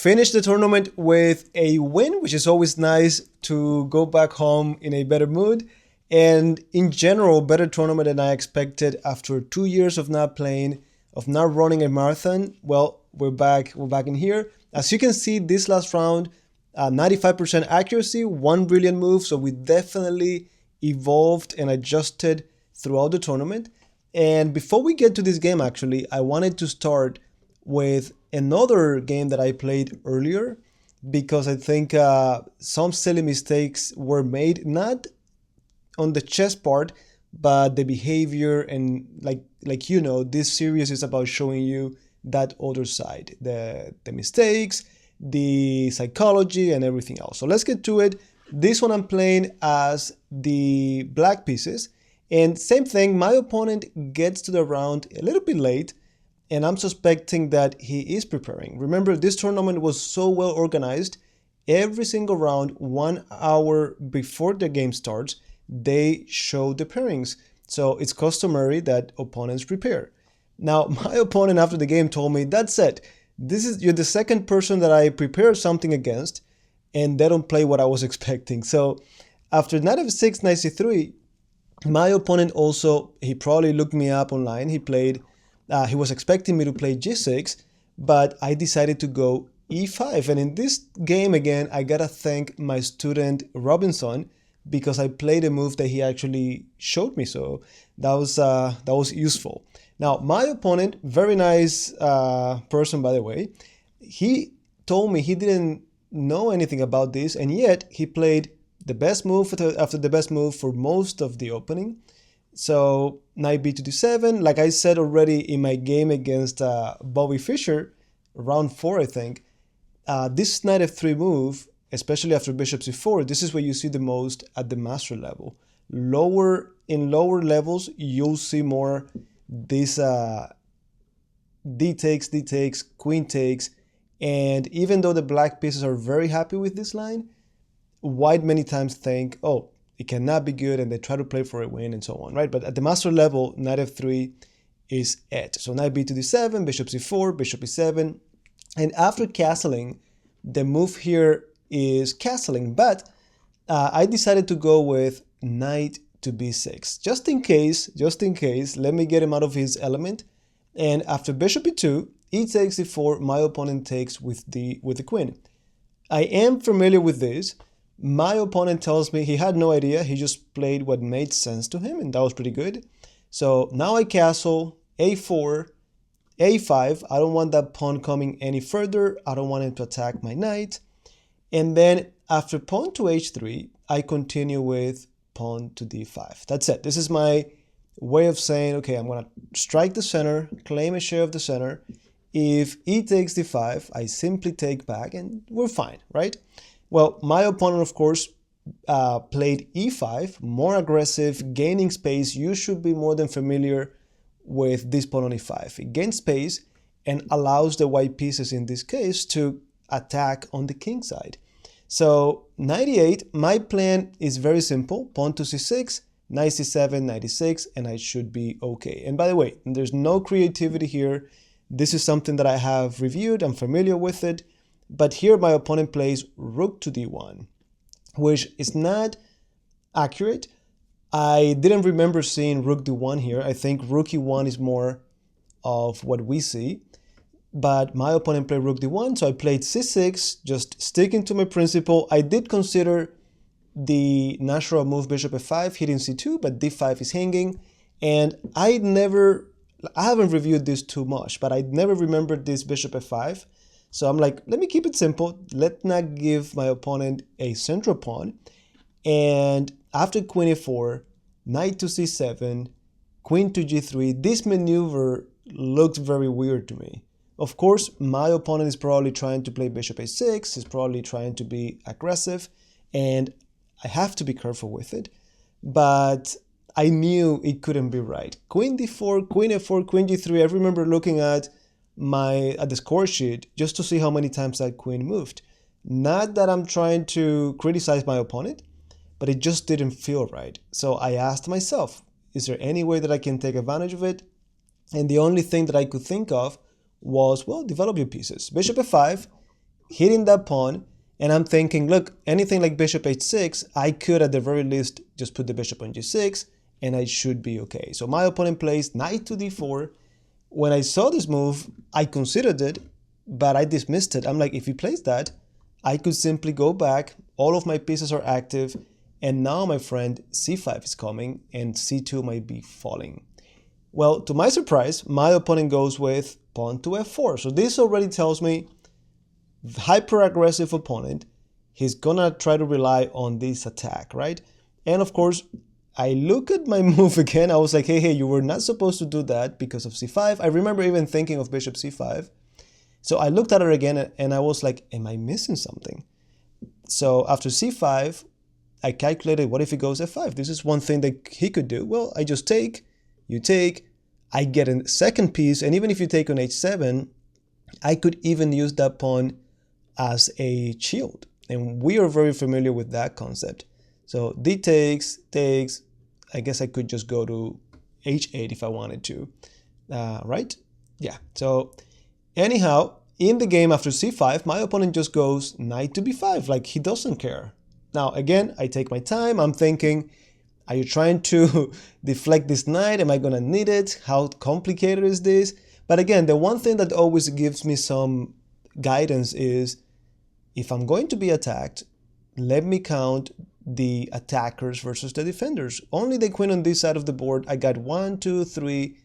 finished the tournament with a win, which is always nice to go back home in a better mood. And in general, better tournament than I expected after 2 years of not playing, of not running a marathon. Well, we're back in here. As you can see, this last round, 95% accuracy, one brilliant move. So we definitely evolved and adjusted throughout the tournament. And before we get to this game, actually, I wanted to start with another game that I played earlier, because I think some silly mistakes were made, not on the chess part, but the behavior. And like you know, this series is about showing you that other side, the mistakes, the psychology, and everything else. So let's get to it. This one I'm playing as the black pieces, and same thing, my opponent gets to the round a little bit late, and I'm suspecting that he is preparing. Remember, this tournament was so well organized. Every single round, 1 hour before the game starts, they show the pairings. So it's customary that opponents prepare. Now, my opponent after the game told me, that's it. You're the second person that I prepared something against, and they don't play what I was expecting. So after knight f6, knight c3, my opponent also, he probably looked me up online. He was expecting me to play g6, but I decided to go e5. And in this game, again, I gotta thank my student Robinson, because I played a move that he actually showed me. So that was useful. Now, my opponent, very nice person, by the way, he told me he didn't know anything about this, and yet he played the best move after the best move for most of the opening. So knight b to d7, like I said already in my game against Bobby Fischer, round 4, I think, this knight f3 move, especially after bishop c4, this is where you see the most at the master level. In lower levels, you'll see more this d takes, queen takes, and even though the black pieces are very happy with this line, white many times think, oh, it cannot be good, and they try to play for a win and so on, right? But at the master level, knight f3 is it. So knight b to d7, bishop c4, bishop e7, and after castling, the move here is castling, but I decided to go with knight to b6, just in case, let me get him out of his element. And after bishop e2, e takes e4, my opponent takes with the queen. I am familiar with this. My opponent tells me he had no idea, he just played what made sense to him, and that was pretty good. So now I castle, a4, a5, I don't want that pawn coming any further, I don't want him to attack my knight. And then after pawn to h3, I continue with pawn to d5. That's it. This is my way of saying, okay, I'm going to strike the center, claim a share of the center. If e takes d5, I simply take back, and we're fine, right? Well, my opponent, of course, played e5, more aggressive, gaining space. You should be more than familiar with this pawn on e5. It gains space and allows the white pieces, in this case, to attack on the king side. So 98, my plan is very simple. Pawn to c6, knight c7, knight e6, and I should be okay. And by the way, there's no creativity here. This is something that I have reviewed. I'm familiar with it. But here my opponent plays rook to d1, which is not accurate. I didn't remember seeing rook d1 here. I think rook e1 is more of what we see. But my opponent played rook d1, so I played c6, just sticking to my principle. I did consider the natural move bishop f5, hitting c2, but d5 is hanging. And I haven't reviewed this too much, but I never remembered this bishop f5. So I'm like, let me keep it simple. Let's not give my opponent a central pawn. And after queen e4, knight to c7, queen to g3, this maneuver looked very weird to me. Of course, my opponent is probably trying to play bishop a6, is probably trying to be aggressive, and I have to be careful with it. But I knew it couldn't be right. Queen d4, queen f4, queen g3, I remember looking at the score sheet just to see how many times that queen moved. Not that I'm trying to criticize my opponent, but it just didn't feel right. So I asked myself, is there any way that I can take advantage of it? And the only thing that I could think of was, well, develop your pieces. Bishop f5, hitting that pawn, and I'm thinking, look, anything like bishop h6, I could at the very least just put the bishop on g6, and I should be okay. So my opponent plays knight to d4. When I saw this move, I considered it, but I dismissed it. I'm like, if he plays that, I could simply go back, all of my pieces are active, and now, my friend, c5 is coming, and c2 might be falling. Well, to my surprise, my opponent goes with pawn to f4. So this already tells me, hyper-aggressive opponent, he's gonna try to rely on this attack, right? And of course, I look at my move again. I was like, hey, you were not supposed to do that because of c5. I remember even thinking of bishop c5. So I looked at it again and I was like, am I missing something? So after c5, I calculated, what if he goes f5? This is one thing that he could do. Well, I just take, you take, I get a second piece, and even if you take on h7, I could even use that pawn as a shield. And we are very familiar with that concept. So d takes, I guess I could just go to h8 if I wanted to, right? Yeah, so anyhow, in the game after c5, my opponent just goes knight to b5, like he doesn't care. Now, again, I take my time. I'm thinking, are you trying to deflect this knight? Am I going to need it? How complicated is this? But again, the one thing that always gives me some guidance is, if I'm going to be attacked, let me count the attackers versus the defenders. Only the queen on this side of the board, I got 1, 2, 3.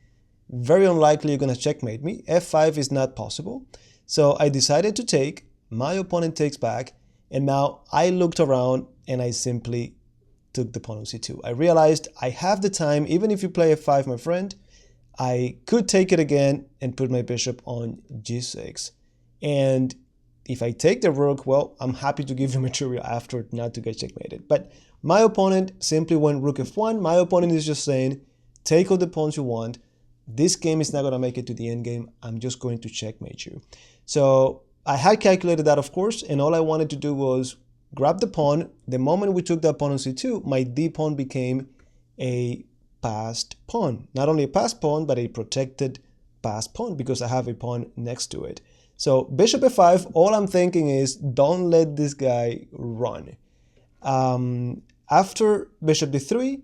Very unlikely you're going to checkmate me. f5 is not possible. So I decided to take. My opponent takes back. And now I looked around and I simply took the pawn on c2. I realized I have the time. Even if you play f5, my friend, I could take it again and put my bishop on g6. And if I take the rook, well, I'm happy to give you material after not to get checkmated. But my opponent simply went rook f1. My opponent is just saying, take all the pawns you want. This game is not going to make it to the end game. I'm just going to checkmate you. So I had calculated that, of course, and all I wanted to do was grab the pawn. The moment we took that pawn on c2, my d pawn became a passed pawn. Not only a passed pawn, but a protected passed pawn because I have a pawn next to it. So bishop f5, all I'm thinking is, don't let this guy run. After bishop d3,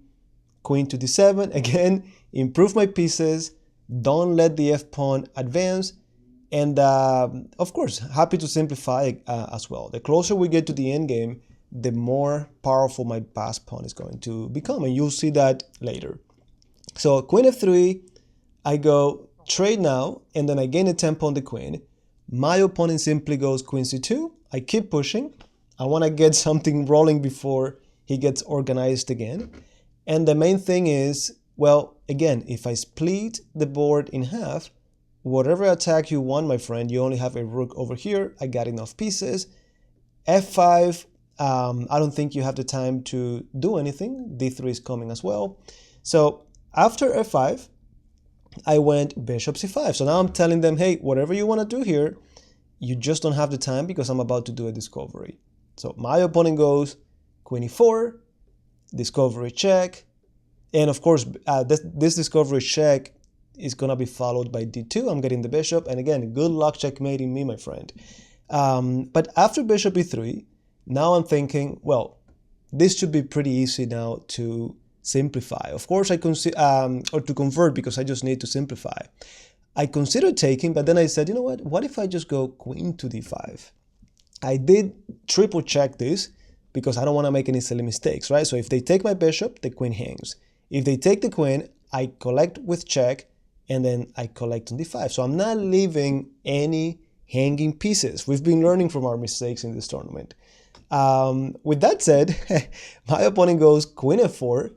queen to d7, again, improve my pieces, don't let the f-pawn advance, and of course, happy to simplify as well. The closer we get to the endgame, the more powerful my passed pawn is going to become, and you'll see that later. So queen f3, I go trade now, and then I gain a tempo on the queen. My opponent simply goes queen c2. I keep pushing. I want to get something rolling before he gets organized again. And the main thing is, well, again, if I split the board in half, whatever attack you want, my friend, you only have a rook over here. I got enough pieces. f5, I don't think you have the time to do anything. d3 is coming as well. So after f5, I went bishop c5. So now I'm telling them, hey, whatever you want to do here, you just don't have the time because I'm about to do a discovery. So my opponent goes queen e4, discovery check, and of course this discovery check is going to be followed by d2. I'm getting the bishop, and again, good luck checkmating me, my friend. But after bishop e3, now I'm thinking, well, this should be pretty easy now to simplify. Of course, I consider or to convert, because I just need to simplify. I considered taking, but then I said, you know what if I just go queen to d5? I did triple check this because I don't want to make any silly mistakes, right? So if they take my bishop, the queen hangs. If they take the queen, I collect with check, and then I collect on d5. So I'm not leaving any hanging pieces. We've been learning from our mistakes in this tournament. With that said, my opponent goes queen f4,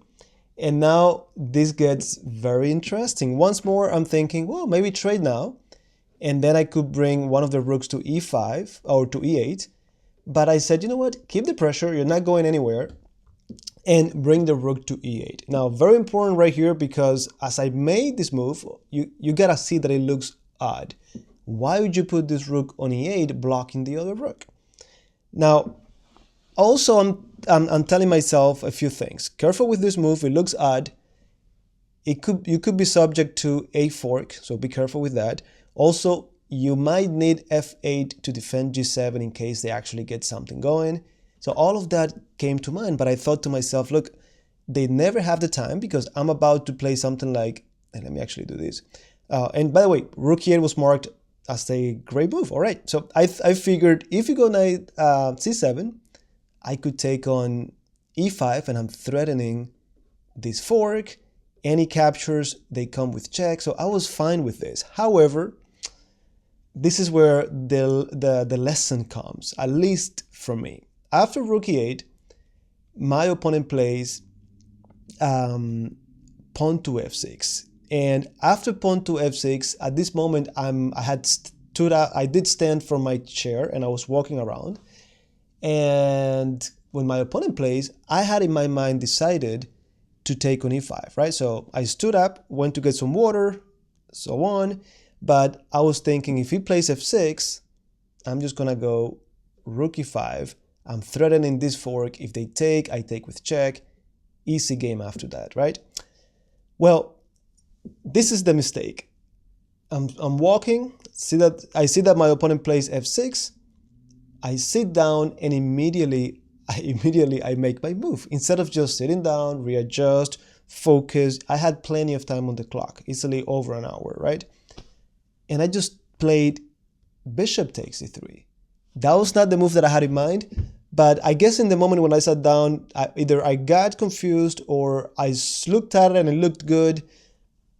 and now this gets very interesting. Once more, I'm thinking, well, maybe trade now, and then I could bring one of the rooks to e5 or to e8. But I said, you know what, keep the pressure, you're not going anywhere, and bring the rook to e8. Now, very important right here, because as I made this move, you gotta see that it looks odd. Why would you put this rook on e8 blocking the other rook? Now, also, I'm telling myself a few things. Careful with this move, it looks odd. You could be subject to a fork, so be careful with that. Also, you might need f8 to defend g7 in case they actually get something going. So all of that came to mind, but I thought to myself, look, they never have the time because I'm about to play something like, and let me actually do this. And by the way, rook e8 was marked as a great move. All right, so I figured if you go knight c7, I could take on e5, and I'm threatening this fork. Any captures, they come with check, so I was fine with this. However, this is where the lesson comes, at least for me. After rook e8, my opponent plays pawn to f6. And after pawn to f6, at this moment, I had stood up, I did stand from my chair and I was walking around. And when my opponent plays, I had in my mind decided to take on e5, right? So I stood up, went to get some water, so on. But I was thinking if he plays f6, I'm just gonna go rook e5. I'm threatening this fork. If they take, I take with check. Easy game after that, right? Well, this is the mistake. I'm walking, I see that my opponent plays f6. I sit down and immediately I make my move. Instead of just sitting down, readjust, focus, I had plenty of time on the clock, easily over an hour, right? And I just played bishop takes e3. That was not the move that I had in mind, but I guess in the moment when I sat down, either I got confused or I looked at it and it looked good.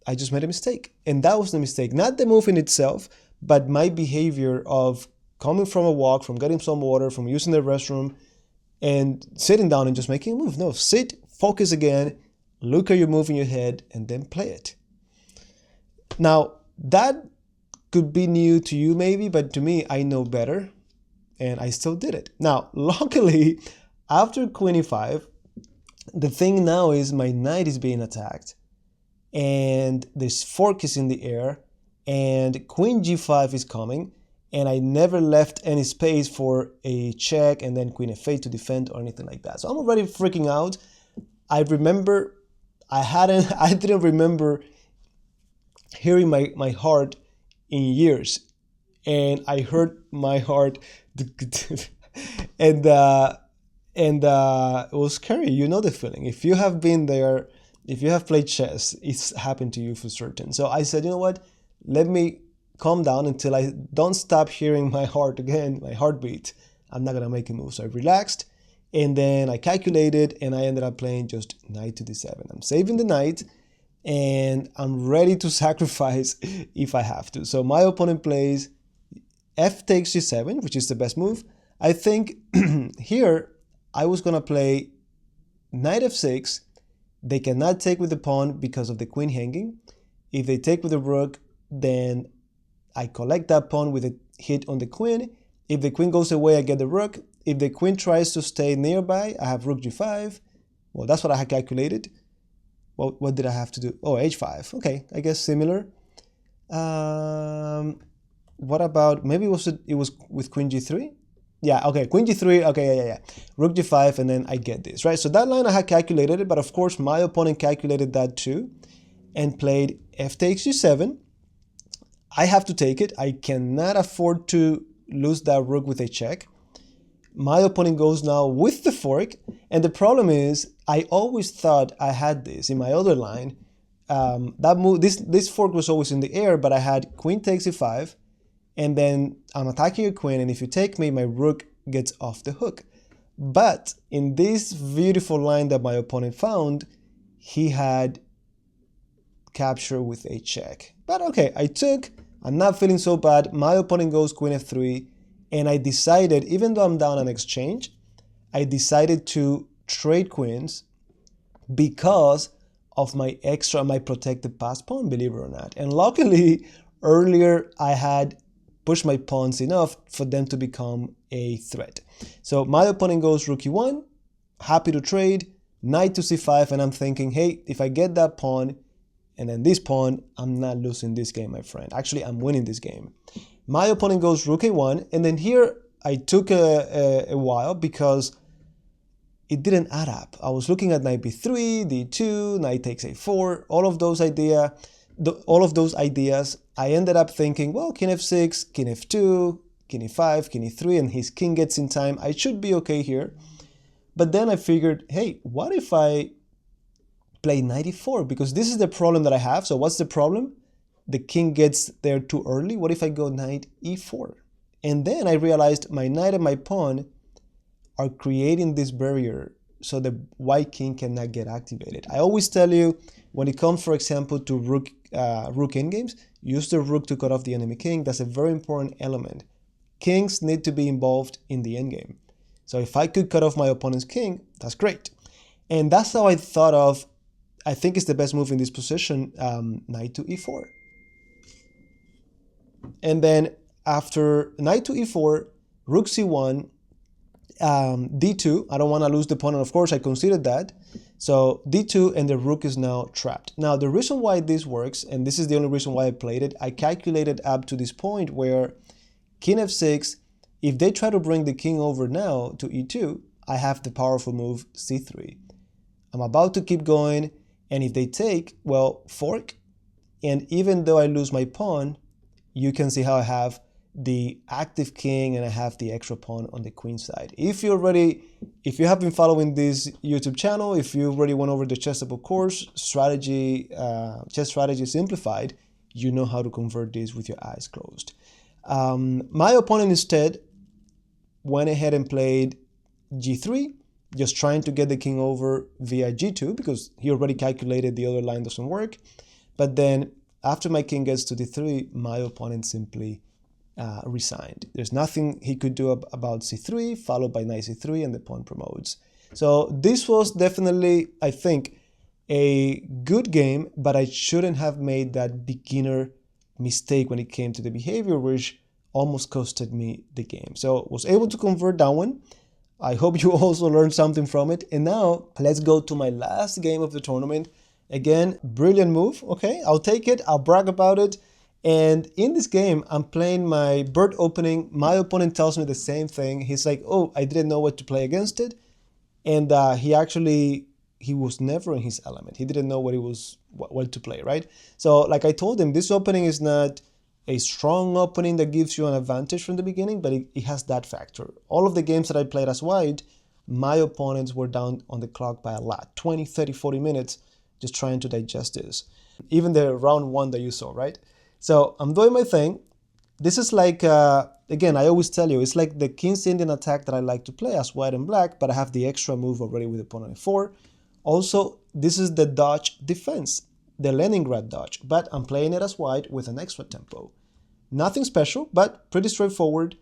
I just made a mistake. And that was the mistake. Not the move in itself, but my behavior of coming from a walk, from getting some water, from using the restroom, and sitting down and just making a move. No, sit, focus again, look at your move in your head, and then play it. Now, that could be new to you maybe, but to me, I know better, and I still did it. Now, luckily, after queen e5, the thing now is my knight is being attacked, and this fork is in the air, and queen g5 is coming, and I never left any space for a check and then queen f8 to defend or anything like that. So I'm already freaking out. I remember I didn't remember hearing my heart in years, and I heard my heart and it was scary. You know the feeling. If you have been there, if you have played chess, it's happened to you for certain. So I said, you know what? Let me calm down until I don't stop hearing my heart again, my heartbeat. I'm not gonna make a move. So I relaxed, and then I calculated, and I ended up playing just knight to d7. I'm saving the knight, and I'm ready to sacrifice if I have to. So my opponent plays f takes g7, which is the best move. I think here I was gonna play knight f6. They cannot take with the pawn because of the queen hanging. If they take with the rook, then I collect that pawn with a hit on the queen. If the queen goes away, I get the rook. If the queen tries to stay nearby, I have rook g5. Well, that's what I had calculated. Well, what did I have to do? Oh, h5. Okay, I guess similar. What about, maybe it was with queen g3? Yeah, okay, queen g3, okay, yeah. Rook g5, and then I get this, right? So that line I had calculated it, but of course my opponent calculated that too and played f takes g7. I have to take it. I cannot afford to lose that rook with a check. My opponent goes now with the fork, and the problem is I always thought I had this in my other line. That move, this fork was always in the air, but I had queen takes e5, and then I'm attacking your queen, and if you take me, my rook gets off the hook. But in this beautiful line that my opponent found, he had capture with a check. But okay, I'm not feeling so bad. My opponent goes queen f3, and I decided, even though I'm down an exchange, I decided to trade queens because of my protected pass pawn, believe it or not. And luckily, earlier I had pushed my pawns enough for them to become a threat. So my opponent goes rook e1, happy to trade, knight to c5, and I'm thinking, hey, if I get that pawn, and then this pawn, I'm not losing this game, my friend. Actually, I'm winning this game. My opponent goes rook a1, and then here I took a while because it didn't add up. I was looking at knight b3, d2, knight takes a4, all of those ideas, all of those ideas, I ended up thinking, well, king f6, king f2, king e5, king e3, and his king gets in time. I should be okay here. But then I figured, hey, what if I play knight e4? Because this is the problem that I have. So what's the problem? The king gets there too early. What if I go knight e4? And then I realized my knight and my pawn are creating this barrier so the white king cannot get activated. I always tell you, when it comes, for example, to rook endgames, use the rook to cut off the enemy king. That's a very important element. Kings need to be involved in the endgame. So if I could cut off my opponent's king, that's great. And that's how I thought of, I think it's the best move in this position, knight to e4. And then after knight to e4, rook c1, d2, I don't want to lose the pawn, and of course I considered that. So d2, and the rook is now trapped. Now the reason why this works, and this is the only reason why I played it, I calculated up to this point where king f6, if they try to bring the king over now to e2, I have the powerful move c3. I'm about to keep going, and if they take, well, fork, and even though I lose my pawn, you can see how I have the active king and I have the extra pawn on the queen side. If you have been following this YouTube channel, if you already went over the Chessable course, Chess Strategy Simplified, you know how to convert this with your eyes closed. My opponent instead went ahead and played g3, just trying to get the king over via g2 because he already calculated the other line doesn't work. But then after my king gets to d3, my opponent simply resigned. There's nothing he could do about c3, followed by knight c3, and the pawn promotes. So this was definitely, I think, a good game, but I shouldn't have made that beginner mistake when it came to the behavior, which almost costed me the game. So was able to convert that one. I hope you also learned something from it. And now let's go to my last game of the tournament. Again, brilliant move. Okay, I'll take it. I'll brag about it. And in this game, I'm playing my bird opening. My opponent tells me the same thing. He's like, oh, I didn't know what to play against it. And he was never in his element. He didn't know what to play, right? So like I told him, this opening is not a strong opening that gives you an advantage from the beginning, but it has that factor. All of the games that I played as white, my opponents were down on the clock by a lot, 20, 30, 40 minutes, just trying to digest this. Even the round one that you saw, right? So I'm doing my thing. This is like, again, I always tell you, it's like the King's Indian attack that I like to play as white and black, but I have the extra move already with the pawn on f4. Also, this is the Dutch defense, the Leningrad Dutch, but I'm playing it as white with an extra tempo. Nothing special, but pretty straightforward.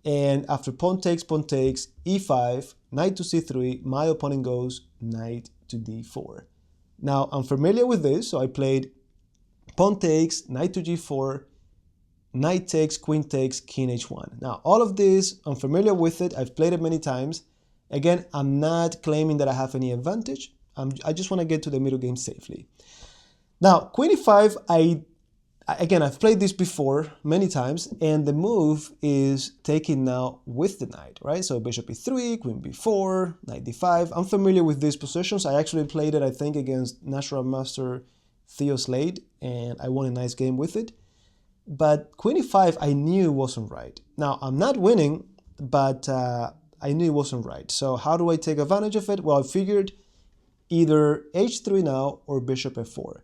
And after pawn takes, e5, knight to c3, my opponent goes knight to d4. Now, I'm familiar with this, so I played pawn takes, knight to g4, knight takes, queen takes, king h1. Now, all of this, I'm familiar with it. I've played it many times. Again, I'm not claiming that I have any advantage. I just want to get to the middle game safely. Now, queen e5, I've played this before many times, and the move is taking now with the knight, right? So bishop e3, queen b4, knight d5. I'm familiar with these positions. I actually played it, I think, against national master Theo Slade, and I won a nice game with it. But queen e5, I knew wasn't right. Now, I'm not winning, but I knew it wasn't right. So how do I take advantage of it? Well, I figured either h3 now or bishop f4.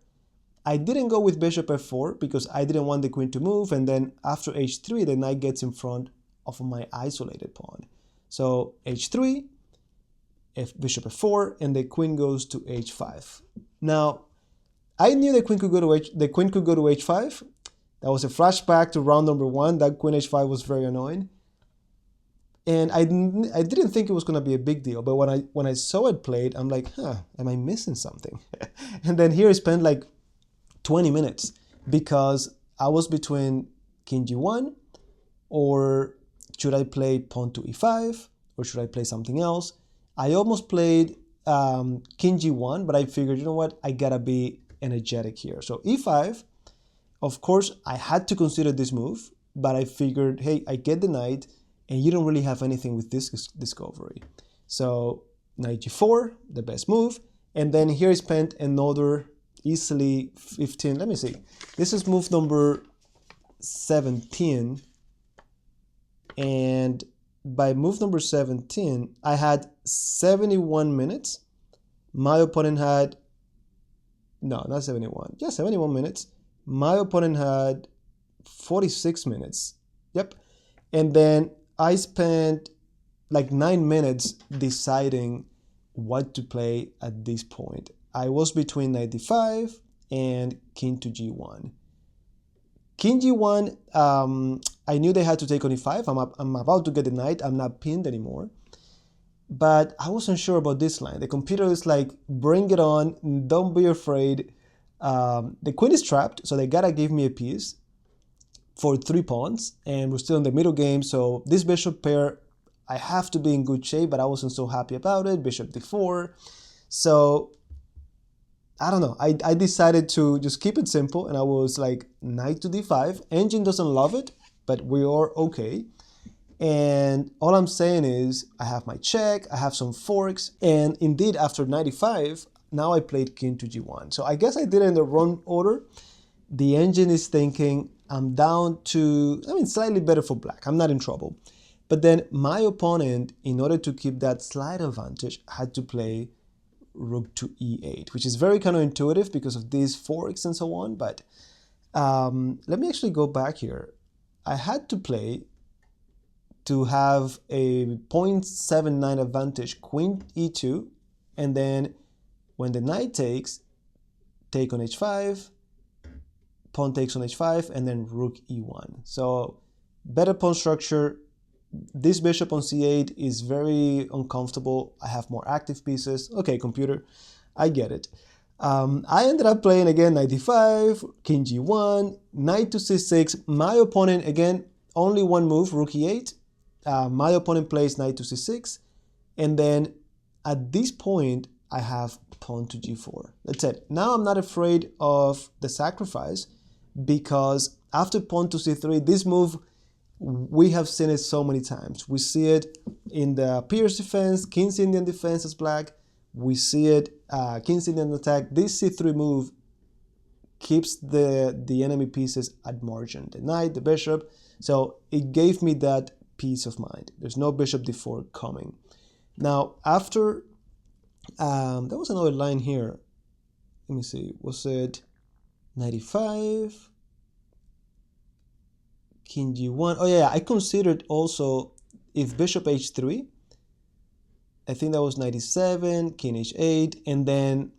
I didn't go with bishop f4 because I didn't want the queen to move, and then after h3, the knight gets in front of my isolated pawn. So h3, bishop f4, and the queen goes to h5. Now, I knew the queen could go to h5. That was a flashback to round number 1. That queen h5 was very annoying. And I didn't think it was going to be a big deal, but when I saw it played, I'm like, am I missing something? And then here I spent like 20 minutes because I was between king g1, or should I play pawn to e5, or should I play something else? I almost played king g1, but I figured, you know what, I gotta be energetic here. So e5, of course, I had to consider this move, but I figured, hey, I get the knight, and you don't really have anything with this discovery. So knight g4, the best move, and then here I spent another easily 15. Let me see. This is move number 17. And by move number 17, I had 71 minutes. My opponent had, no, not 71. Yeah, 71 minutes. My opponent had 46 minutes. Yep. And then I spent like 9 minutes deciding what to play at this point. I was between knight d5 and king to g1. King g1, I knew they had to take on e5. I'm about to get the knight. I'm not pinned anymore. But I wasn't sure about this line. The computer is like, bring it on. Don't be afraid. The queen is trapped, so they gotta give me a piece for 3 pawns. And we're still in the middle game, so this bishop pair, I have to be in good shape, but I wasn't so happy about it. Bishop d4. So I don't know. I decided to just keep it simple, and I was like knight to d5. Engine doesn't love it, but we are okay. And all I'm saying is I have my check, I have some forks, and indeed after knight e5, now I played king to g1. So I guess I did it in the wrong order. The engine is thinking I'm down to, slightly better for black. I'm not in trouble. But then my opponent, in order to keep that slight advantage, had to play rook to e8, which is very counterintuitive because of these forks and so on. But let me actually go back here. I had to play to have a 0.79 advantage, queen e2, and then when the knight takes, take on h5, pawn takes on h5, and then rook e1. So better pawn structure. This bishop on c8 is very uncomfortable. I have more active pieces. Okay, computer, I get it. I ended up playing again knight d5, king g1, knight to c6. My opponent, again, only one move, rook e8. My opponent plays knight to c6. And then at this point, I have pawn to g4. That's it. Now I'm not afraid of the sacrifice because after pawn to c3, this move, we have seen it so many times. We see it in the Pierce defense, King's Indian defense as black. We see it, King's Indian attack. This c3 move keeps the enemy pieces at margin. The knight, the bishop. So it gave me that peace of mind. There's no bishop d4 coming. Now, after, there was another line here. Let me see, was it 95? King g1. Oh yeah, I considered also if bishop h3, I think that was 97, king h8, and then,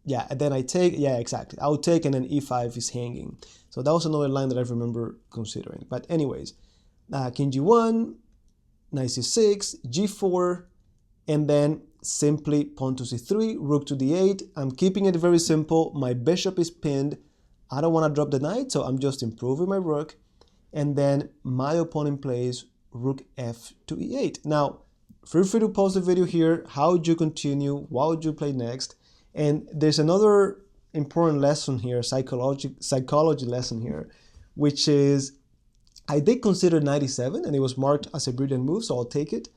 yeah, and then I take, yeah, exactly. I'll take and then e5 is hanging. So that was another line that I remember considering. But anyways, king g1, knight c6, g4, and then simply pawn to c3, rook to d8. I'm keeping it very simple. My bishop is pinned. I don't want to drop the knight, so I'm just improving my rook. And then my opponent plays rook f to e8. Now, feel free to pause the video here. How would you continue? What would you play next? And there's another important lesson here, psychology lesson here, which is I did consider 97 and it was marked as a brilliant move, so I'll take it.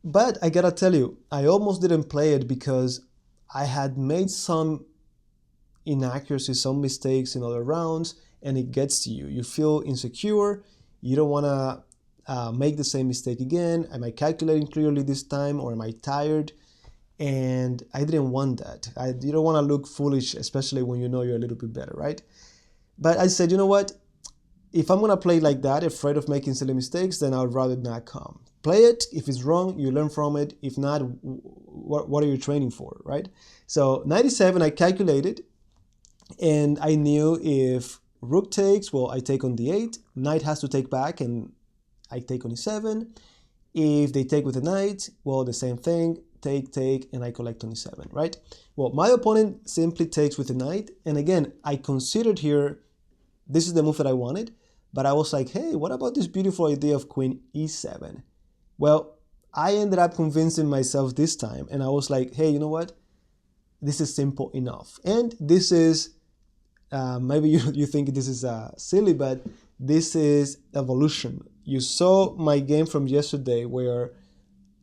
But I gotta tell you, I almost didn't play it because I had made some inaccuracies, some mistakes in other rounds, and it gets to you. You feel insecure. You don't want to make the same mistake again. Am I calculating clearly this time, or am I tired? And I didn't want that. You don't want to look foolish, especially when you know you're a little bit better, right? But I said, you know what? If I'm going to play like that, afraid of making silly mistakes, then I'd rather not come. Play it. If it's wrong, you learn from it. If not, what are you training for, right? So 97, I calculated, and I knew if rook takes, well, I take on d8. Knight has to take back, and I take on e7. If they take with the knight, well, the same thing. Take, and I collect on e7, right? Well, my opponent simply takes with the knight. And again, I considered here, this is the move that I wanted. But I was like, hey, what about this beautiful idea of queen e7? Well, I ended up convincing myself this time. And I was like, hey, you know what? This is simple enough. And this is, maybe you think this is silly, but this is evolution. You saw my game from yesterday where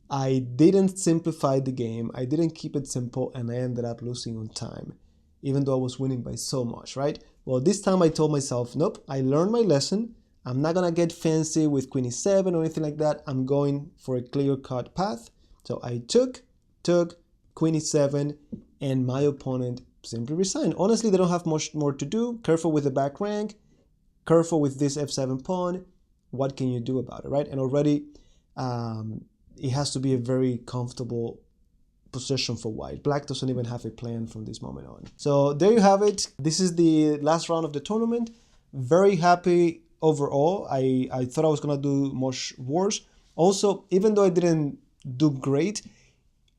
I didn't simplify the game, I didn't keep it simple, and I ended up losing on time. even though I was winning by so much, right? Well, this time I told myself, nope, I learned my lesson. I'm not gonna get fancy with queen e7 or anything like that. I'm going for a clear-cut path. So I took queen e7, and my opponent simply resigned. Honestly, they don't have much more to do. Careful with the back rank, careful with this f7 pawn. What can you do about it, right? And already it has to be a very comfortable position for white. Black doesn't even have a plan from this moment on. So there you have it. This is the last round of the tournament. Very happy overall. I thought I was gonna do much worse. Also, even though I didn't do great,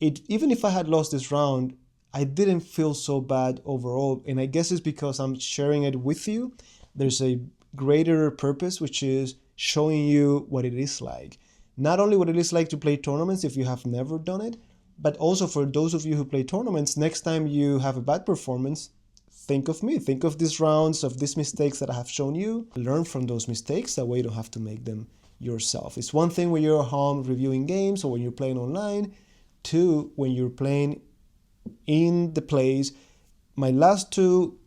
even if I had lost this round, I didn't feel so bad overall. And I guess it's because I'm sharing it with you. There's a greater purpose, which is showing you what it is like. Not only what it is like to play tournaments if you have never done it, but also for those of you who play tournaments, next time you have a bad performance, think of me. Think of these rounds, of these mistakes that I have shown you. Learn from those mistakes. That way you don't have to make them yourself. It's one thing when you're at home reviewing games or when you're playing online. Two, when you're playing in the plays. My last two,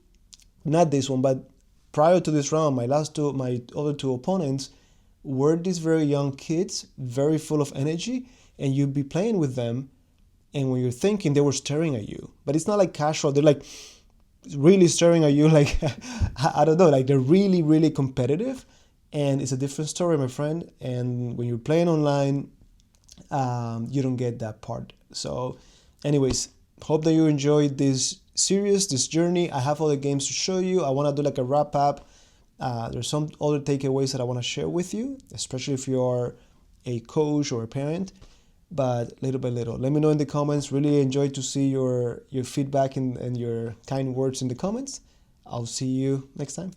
not this one, but prior to this round, my other two opponents were these very young kids, very full of energy, and you'd be playing with them, and when you're thinking, they were staring at you. But it's not like casual. They're like really staring at you, like I don't know, like they're really, really competitive, and it's a different story, my friend. And when you're playing online, you don't get that part. So anyways, hope that you enjoyed this series, this journey. I have other games to show you. I want to do like a wrap up. There's some other takeaways that I want to share with you, especially if you are a coach or a parent. But little by little, let me know in the comments. Really enjoy to see your feedback and your kind words in the comments. I'll see you next time.